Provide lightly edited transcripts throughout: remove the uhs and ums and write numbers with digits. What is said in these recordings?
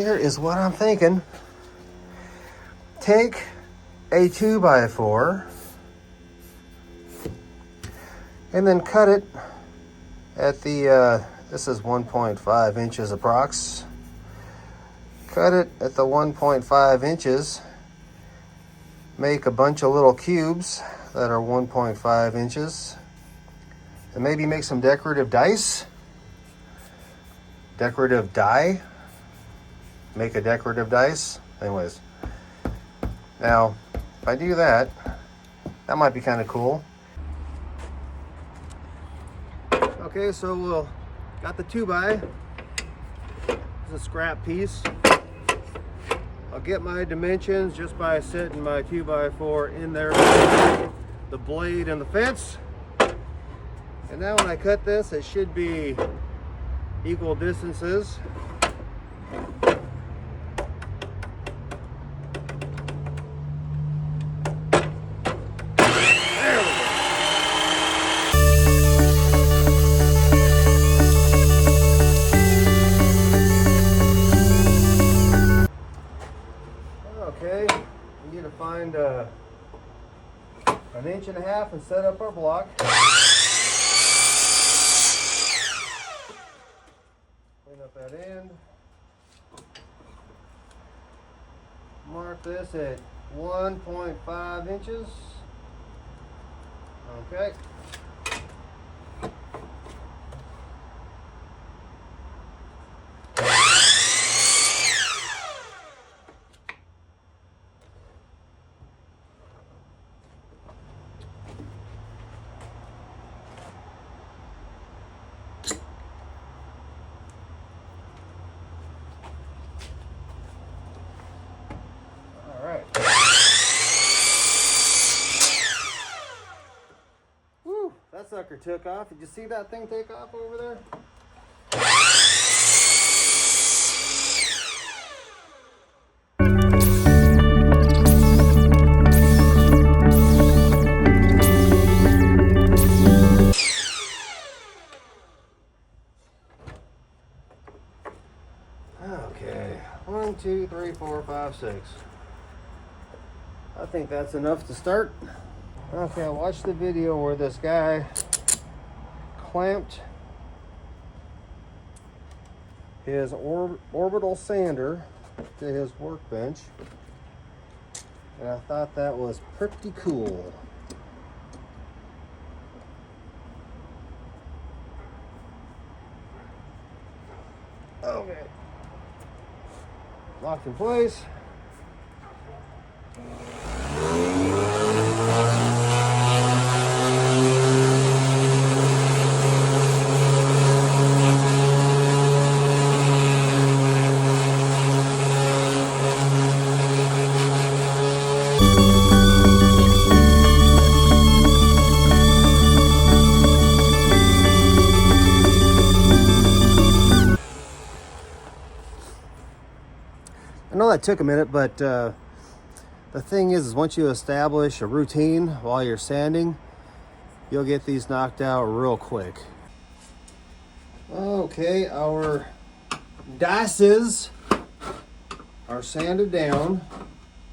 Here is what I'm thinking. Take a 2x4 and then cut it at the, this is 1.5 inches approx. Cut it at the 1.5 inches. Make a bunch of little cubes that are 1.5 inches. And maybe make some decorative dice. Decorative die. Make a decorative dice. Anyways. Now, if I do that, that might be kind of cool. Okay, so we'll got the 2x. It's a scrap piece. I'll get my dimensions just by setting my 2x4 in there, the blade and the fence. And now when I cut this, it should be equal distances. Okay, we need to find an 1.5 inches and set up our block. Clean up that end. Mark this at 1.5 inches. Okay. Woo, that sucker took off. Did you see that thing take off over there? Okay, 1, 2, 3, 4, 5, 6. I think that's enough to start. Okay, I watched the video where this guy clamped his orbital sander to his workbench, and I thought that was pretty cool. Okay, locked in place. I know that took a minute, but the thing is once you establish a routine while you're sanding, you'll get these knocked out real quick. Okay, our dices are sanded down.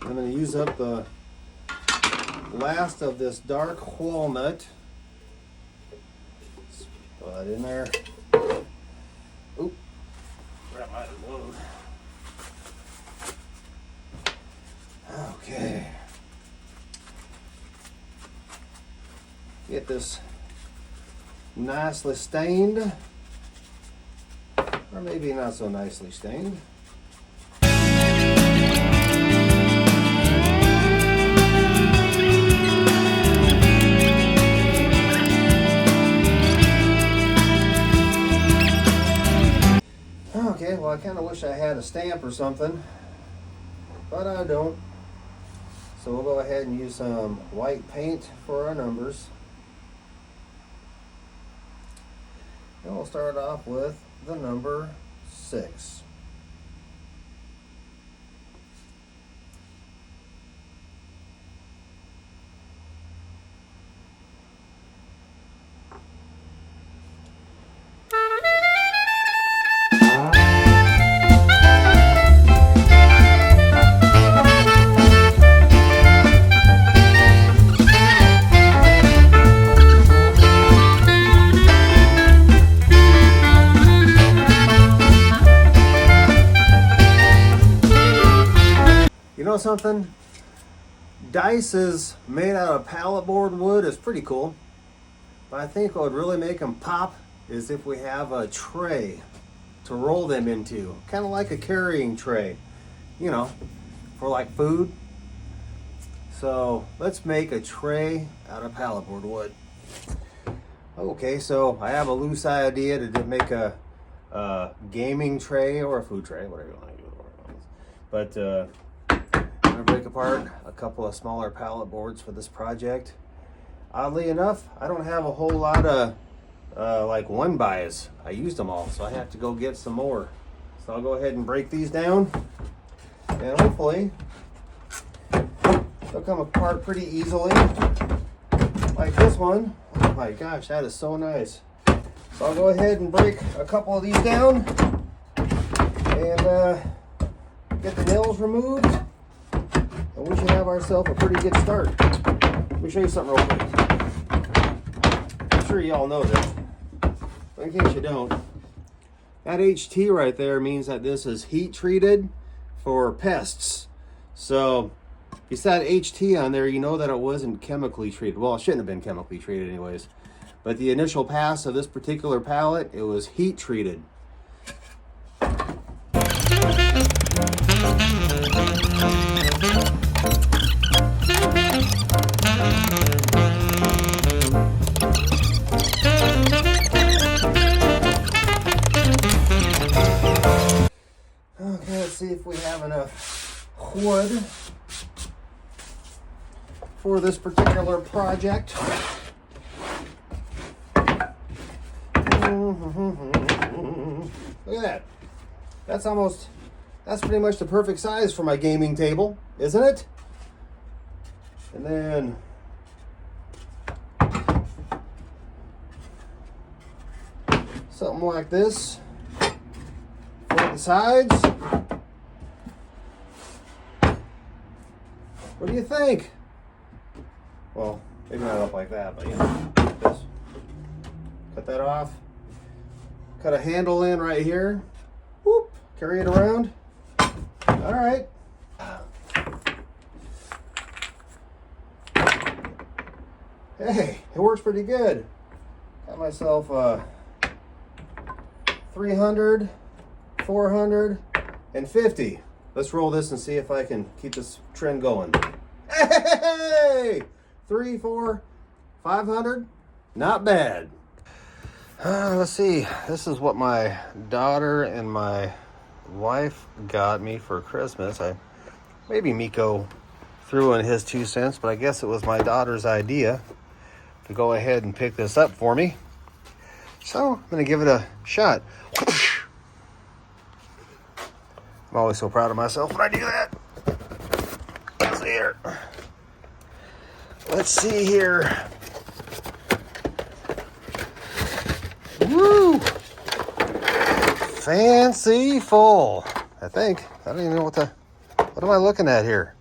I'm going to use up the last of this dark walnut. Throw that in there. Oop, that might have blown. Okay. Get this nicely stained, or maybe not so nicely stained. Okay, well I kind of wish I had a stamp or something, but I don't. So we'll go ahead and use some white paint for our numbers. And we'll start off with the number 6. know something? Dices made out of pallet board wood is pretty cool. But I think what would really make them pop is if we have a tray to roll them into. Kind of like a carrying tray, you know, for like food. So let's make a tray out of pallet board wood. Okay, so I have a loose idea to make a gaming tray or a food tray, whatever you want to do. But I'm gonna break apart a couple of smaller pallet boards for this project. Oddly enough, I don't have a whole lot of like 1-bys. I used them all, so I have to go get some more. So I'll go ahead and break these down, and hopefully they'll come apart pretty easily, like this one. Oh my gosh, that is so nice. So I'll go ahead and break a couple of these down and get the nails removed, and we should have ourselves a pretty good start. Let me show you something real quick. I'm sure you all know this, but in case you don't, that HT right there means that this is heat treated for pests. So if you said HT on there, you know that it wasn't chemically treated. Well, it shouldn't have been chemically treated anyways. But the initial pass of this particular pallet, it was heat treated. Okay, let's see if we have enough wood for this particular project. Look at that. That's pretty much the perfect size for my gaming table, isn't it? And then something like this for the sides. What do you think? Well, maybe not up like that, but you know, like this. Cut that off. Cut a handle in right here. Whoop, carry it around. All right. Hey, it works pretty good. Got myself 300, 450. Let's roll this and see if I can keep this trend going. Hey, 3, 4, 500. Not bad. Let's see. This is what my daughter and my wife got me for Christmas. Maybe Miko threw in his 2 cents, but I guess it was my daughter's idea to go ahead and pick this up for me. So I'm going to give it a shot. I'm always so proud of myself when I do that. Let's see here. Let's see here. Woo! Fancy full. I think. I don't even know what am I looking at here?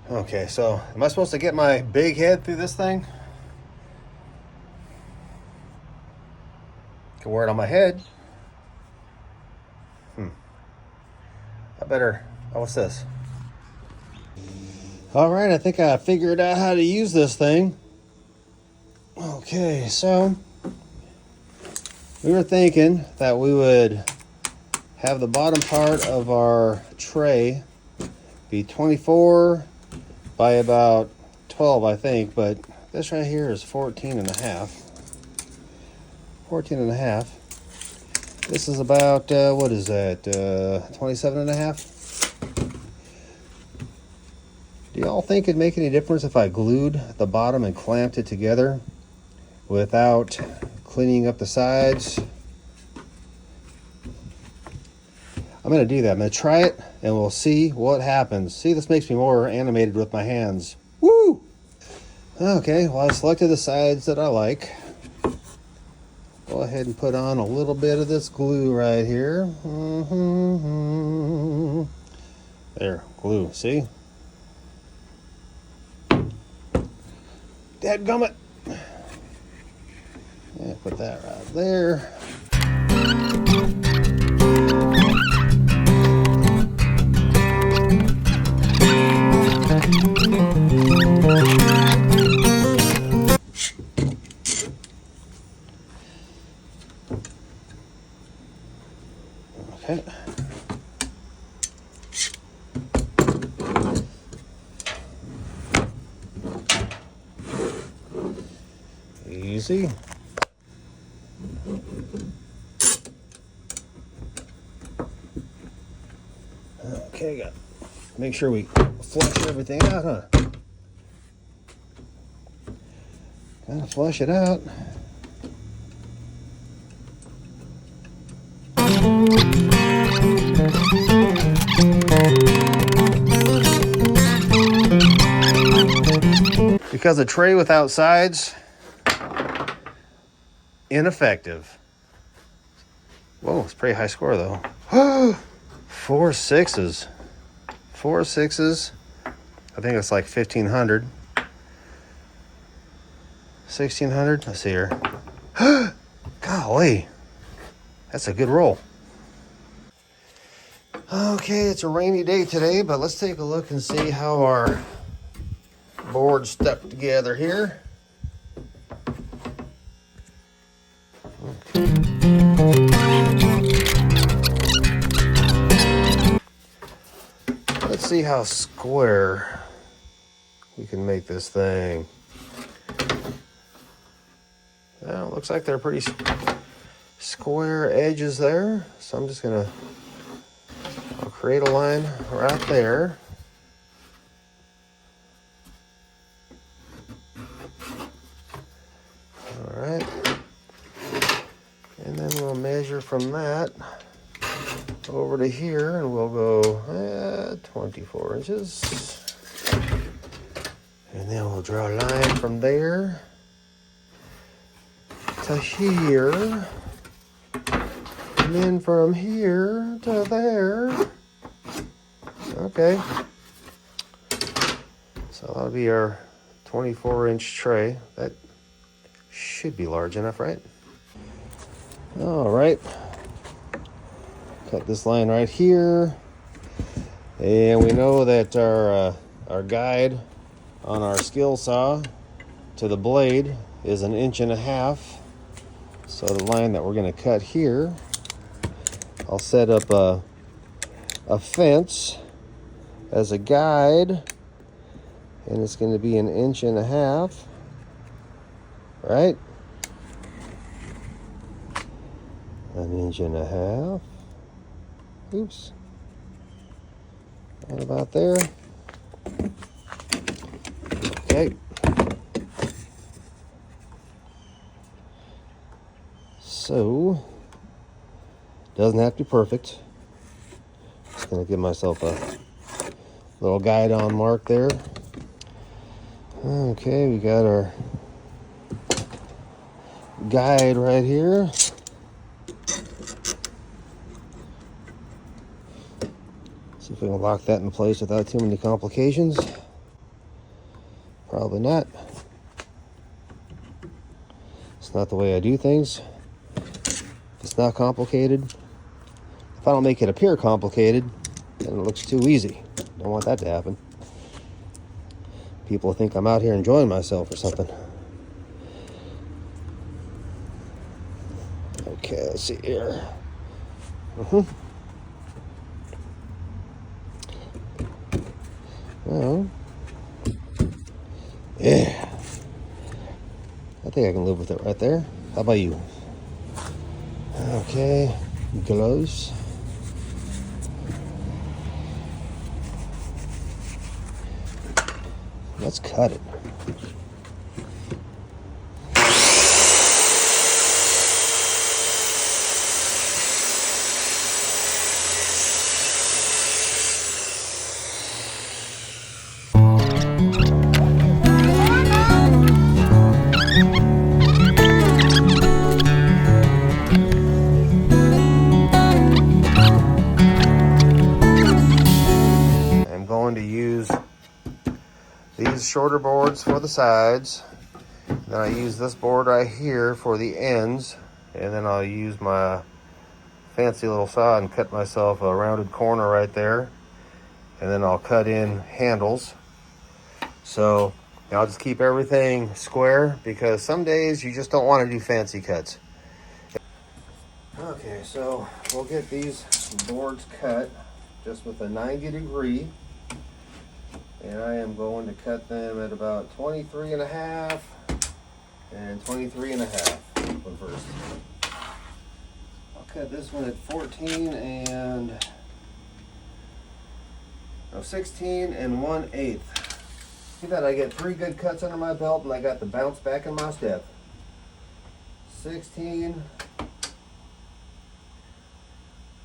Okay, so am I supposed to get my big head through this thing? Can wear it on my head. I better. Oh, what's this? All right, I think I figured out how to use this thing. Okay, so we were thinking that we would have the bottom part of our tray be 24 by about 12, I think, but this right here is 14 and a half. 14 and a half. This is about, what is that, 27 and a half? Do y'all think it'd make any difference if I glued the bottom and clamped it together without cleaning up the sides? I'm going to do that. I'm going to try it and we'll see what happens. See, this makes me more animated with my hands. Woo! Okay, well, I selected the sides that I like. Go ahead and put on a little bit of this glue right here. There, glue, see? Dadgummit. Yeah, put that right there. see. Okay, got make sure we flush everything out, huh? Gotta flush it out. Because a tray without sides, ineffective. Whoa, it's a pretty high score though. 4 6s. 4 6s. I think it's like 1,500. 1,600. Let's see here. Golly, that's a good roll. Okay, it's a rainy day today, but let's take a look and see how our board's stuck together here. Let's see how square we can make this thing. Well, it looks like they're pretty square edges there. So I'm just gonna, I'll create a line right there. All right. And then we'll measure from that over to here, and we'll go 24 inches. And then we'll draw a line from there to here. And then from here to there. Okay. So that'll be our 24-inch tray. That should be large enough, right? All right. Cut this line right here. And we know that our guide on our skill saw to the blade is 1.5 inches. So the line that we're going to cut here, I'll set up a fence as a guide, and it's going to be 1.5 inches, right? 1.5 inches. Oops. Right about there. Okay. So, doesn't have to be perfect. Just gonna give myself a little guide on mark there. Okay, we got our guide right here. See if we can lock that in place without too many complications. Probably not. It's not the way I do things. It's not complicated. If I don't make it appear complicated, then it looks too easy. Don't want that to happen. People think I'm out here enjoying myself or something. Okay, let's see here. Well, yeah. I think I can live with it right there. How about you? Okay, gloves. Let's cut it. Shorter boards for the sides, then I use this board right here for the ends, and then I'll use my fancy little saw and cut myself a rounded corner right there, and then I'll cut in handles. So I'll just keep everything square, because some days you just don't want to do fancy cuts. Okay, so we'll get these boards cut just with a 90°. And I am going to cut them at about 23.5 and 23 and a half. One first. I'll cut this one at 14 and 16 and 1/8. See that I get 3 good cuts under my belt and I got the bounce back in my step. 16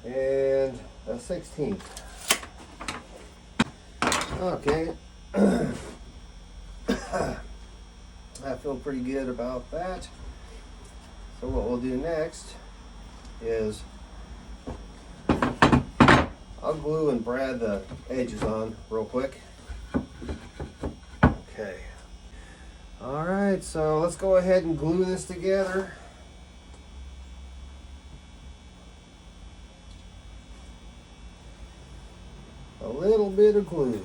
and a 16th. Okay. I feel pretty good about that. So what we'll do next is I'll glue and brad the edges on real quick. Okay. All right, so let's go ahead and glue this together. A little bit of glue.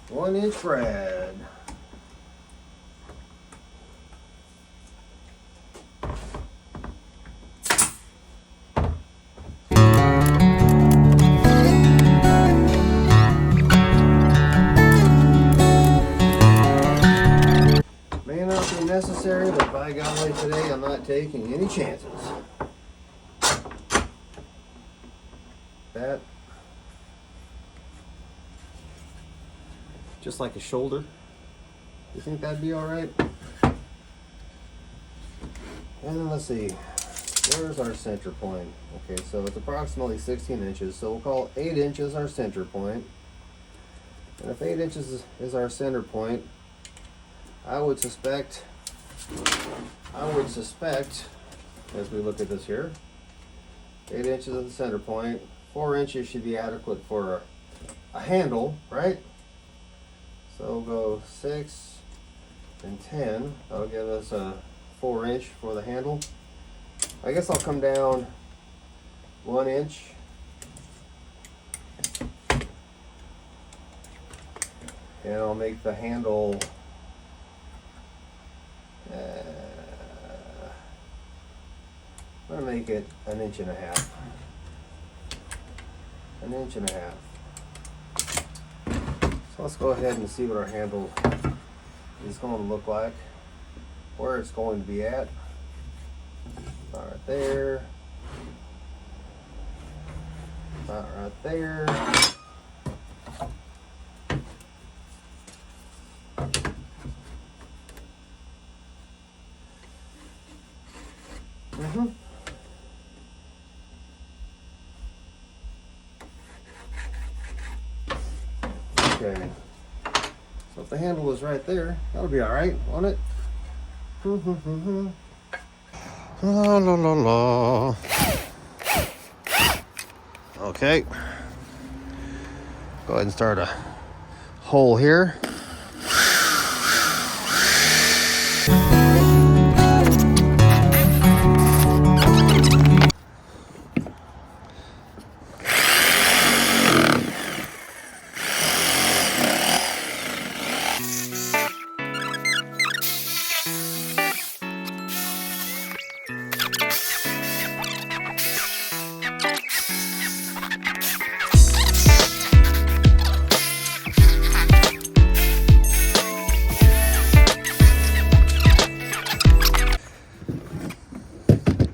One-inch brad. May not be necessary, but by golly, today I'm not taking any chances. That just like a shoulder. You think that'd be all right? And then let's see, where's our center point? Okay, so it's approximately 16 inches, so we'll call 8 inches our center point. And if 8 inches is our center point, I would suspect, as we look at this here, 8 inches at the center point, 4 inches should be adequate for a handle, right? So we'll go 6 and 10. That'll give us a 4-inch for the handle. I guess I'll come down 1 inch. And I'll make the handle I'm gonna make it 1.5 inches. 1.5 inches. So let's go ahead and see what our handle is going to look like, where it's going to be at. About right there. About right there. Okay, so if the handle is right there, that'll be all right, won't it? La la la la. Okay, go ahead and start a hole here.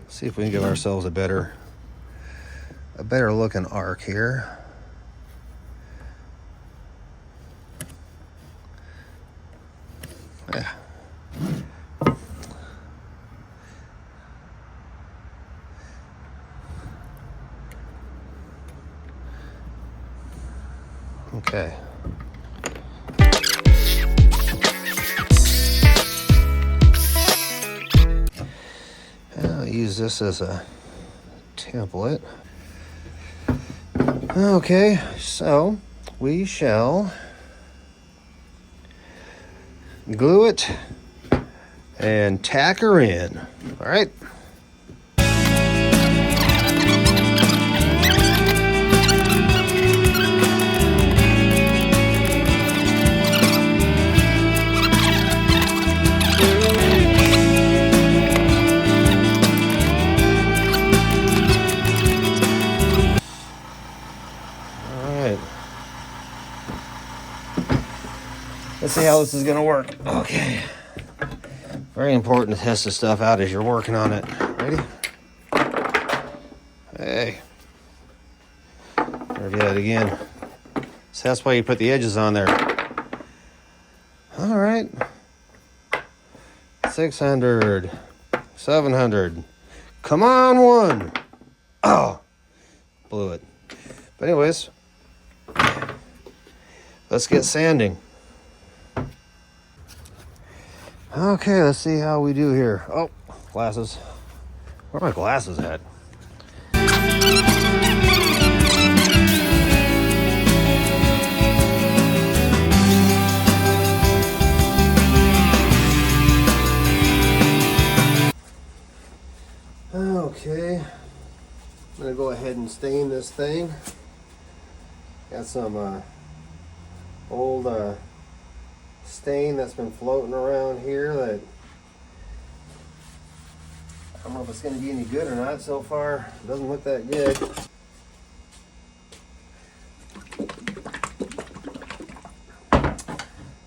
See if we can give ourselves a better looking arc here. Yeah. Okay. I'll use this as a template. Okay, so we shall glue it and tack her in. All right. All right. see how this is gonna work. Okay. Very important to test this stuff out as you're working on it. Ready? Hey. There we go again. So that's why you put the edges on there. All right. 600. 700. Come on, one. Oh, blew it. But anyways, let's get sanding. Okay, let's see how we do here. Oh, glasses. Where are my glasses at? Okay, I'm gonna go ahead and stain this thing. Got some old stain that's been floating around here that I don't know if it's gonna be any good or not. So far, it doesn't look that good.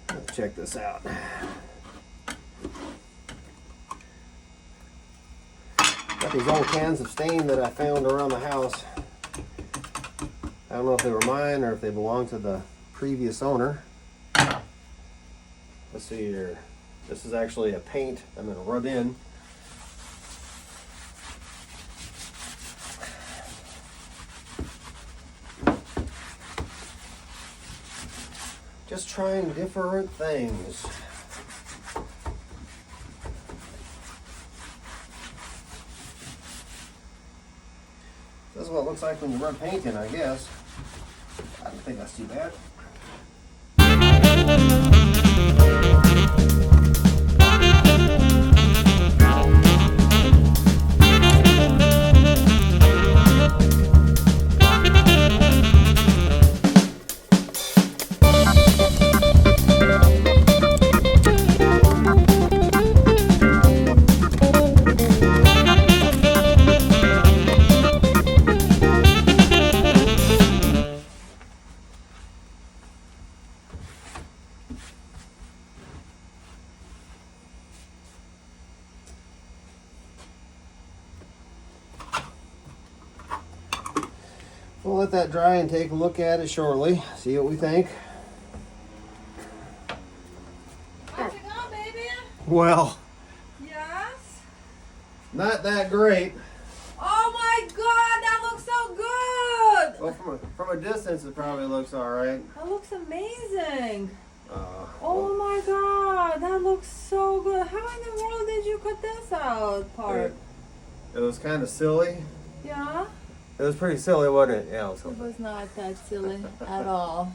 Let's check this out. Got these old cans of stain that I found around the house. I don't know if they were mine or if they belonged to the previous owner. Let's see here. This is actually a paint I'm going to rub in. Just trying different things. This is what it looks like when you rub paint in, I guess. I don't think that's too bad. We'll let that dry and take a look at it shortly. See what we think. How's it going, baby? Well, Yes? not that great. Oh my god, that looks so good! Well, from a distance, it probably looks all right. That looks amazing. Oh my god, that looks so good. How in the world did you cut this out part? It was kind of silly. Yeah? It was pretty silly, wasn't it? Yeah, it was It was not that silly at all.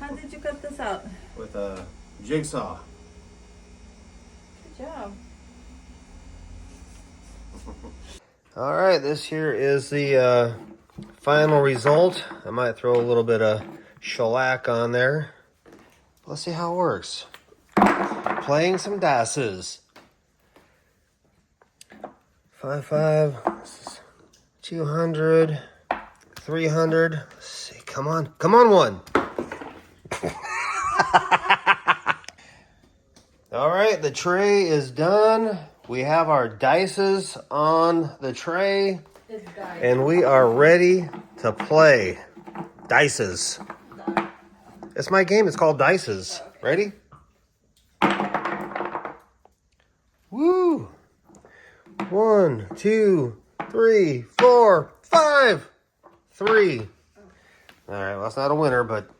How did you cut this out? with a jigsaw. Good job. All right, this here is the final result. I might throw a little bit of shellac on there. Let's see how it works. Playing some dices. 5, 200, 300. Let's see, come on, one. All right, the tray is done. We have our dices on the tray, and we are ready to play dices. It's my game. It's called Dices. Ready? Woo! 1, 2, 3, 4, 5. 3. All right, well, that's not a winner, but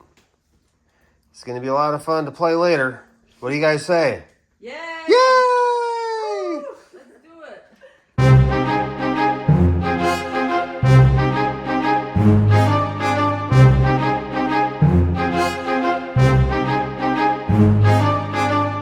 it's going to be a lot of fun to play later. What do you guys say?